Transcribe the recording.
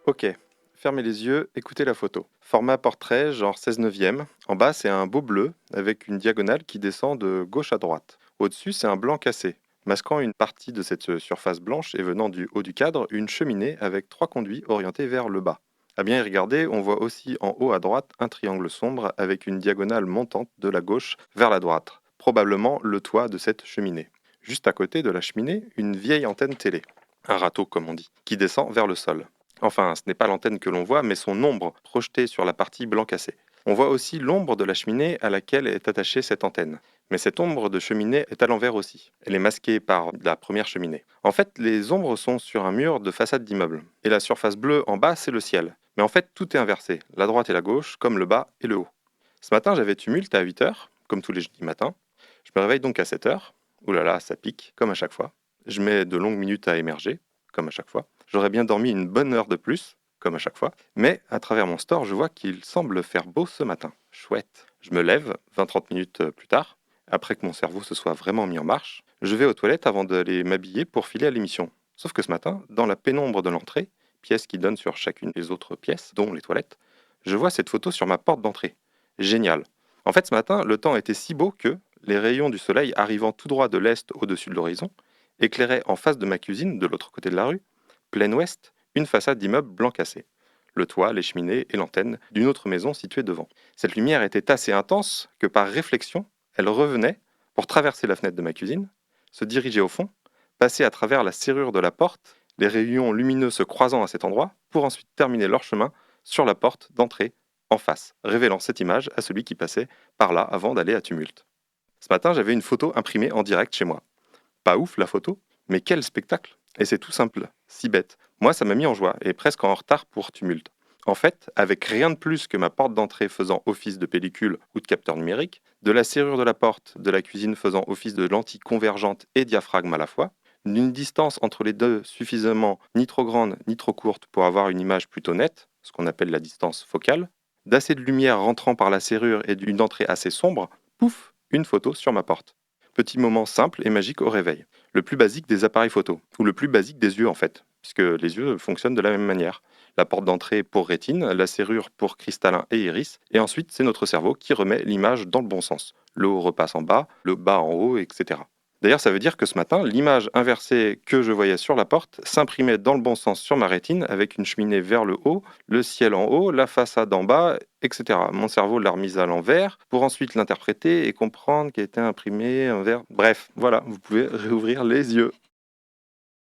Ok, fermez les yeux, écoutez la photo. Format portrait, genre 16/9. En bas, c'est un beau bleu avec une diagonale qui descend de gauche à droite. Au-dessus, c'est un blanc cassé, masquant une partie de cette surface blanche et venant du haut du cadre, une cheminée avec 3 conduits orientés vers le bas. À bien y regarder, on voit aussi en haut à droite un triangle sombre avec une diagonale montante de la gauche vers la droite, probablement le toit de cette cheminée. Juste à côté de la cheminée, une vieille antenne télé, un râteau comme on dit, qui descend vers le sol. Enfin, ce n'est pas l'antenne que l'on voit, mais son ombre projetée sur la partie blanc cassé. On voit aussi l'ombre de la cheminée à laquelle est attachée cette antenne. Mais cette ombre de cheminée est à l'envers aussi. Elle est masquée par la première cheminée. En fait, les ombres sont sur un mur de façade d'immeuble. Et la surface bleue en bas, c'est le ciel. Mais en fait, tout est inversé. La droite et la gauche, comme le bas et le haut. Ce matin, j'avais tumulte à 8 heures, comme tous les jeudis matins. Je me réveille donc à 7 heures. Ouh là là, ça pique, comme à chaque fois. Je mets de longues minutes à émerger, comme à chaque fois. J'aurais bien dormi une bonne heure de plus, comme à chaque fois. Mais à travers mon store, je vois qu'il semble faire beau ce matin. Chouette. Je me lève 20-30 minutes plus tard, après que mon cerveau se soit vraiment mis en marche. Je vais aux toilettes avant d'aller m'habiller pour filer à l'émission. Sauf que ce matin, dans la pénombre de l'entrée, pièce qui donne sur chacune des autres pièces, dont les toilettes, je vois cette photo sur ma porte d'entrée. Génial. En fait, ce matin, le temps était si beau que les rayons du soleil arrivant tout droit de l'est au-dessus de l'horizon éclairaient en face de ma cuisine, de l'autre côté de la rue, plein ouest, une façade d'immeuble blanc cassé. Le toit, les cheminées et l'antenne d'une autre maison située devant. Cette lumière était assez intense que par réflexion, elle revenait pour traverser la fenêtre de ma cuisine, se diriger au fond, passer à travers la serrure de la porte, les rayons lumineux se croisant à cet endroit, pour ensuite terminer leur chemin sur la porte d'entrée en face, révélant cette image à celui qui passait par là avant d'aller à Tumulte. Ce matin, j'avais une photo imprimée en direct chez moi. Pas ouf la photo, mais quel spectacle! Et c'est tout simple, si bête. Moi, ça m'a mis en joie et presque en retard pour Tumulte. En fait, avec rien de plus que ma porte d'entrée faisant office de pellicule ou de capteur numérique, de la serrure de la porte de la cuisine faisant office de lentille convergente et diaphragme à la fois, d'une distance entre les deux suffisamment ni trop grande ni trop courte pour avoir une image plutôt nette, ce qu'on appelle la distance focale, d'assez de lumière rentrant par la serrure et d'une entrée assez sombre, pouf, une photo sur ma porte. Petit moment simple et magique au réveil. Le plus basique des appareils photo, ou le plus basique des yeux en fait, puisque les yeux fonctionnent de la même manière. La porte d'entrée pour rétine, la serrure pour cristallin et iris, et ensuite c'est notre cerveau qui remet l'image dans le bon sens. Le haut repasse en bas, le bas en haut, etc. D'ailleurs, ça veut dire que ce matin, l'image inversée que je voyais sur la porte s'imprimait dans le bon sens sur ma rétine, avec une cheminée vers le haut, le ciel en haut, la façade en bas, etc. Mon cerveau l'a remise à l'envers pour ensuite l'interpréter et comprendre qu'elle était imprimée envers. Bref, voilà, vous pouvez réouvrir les yeux.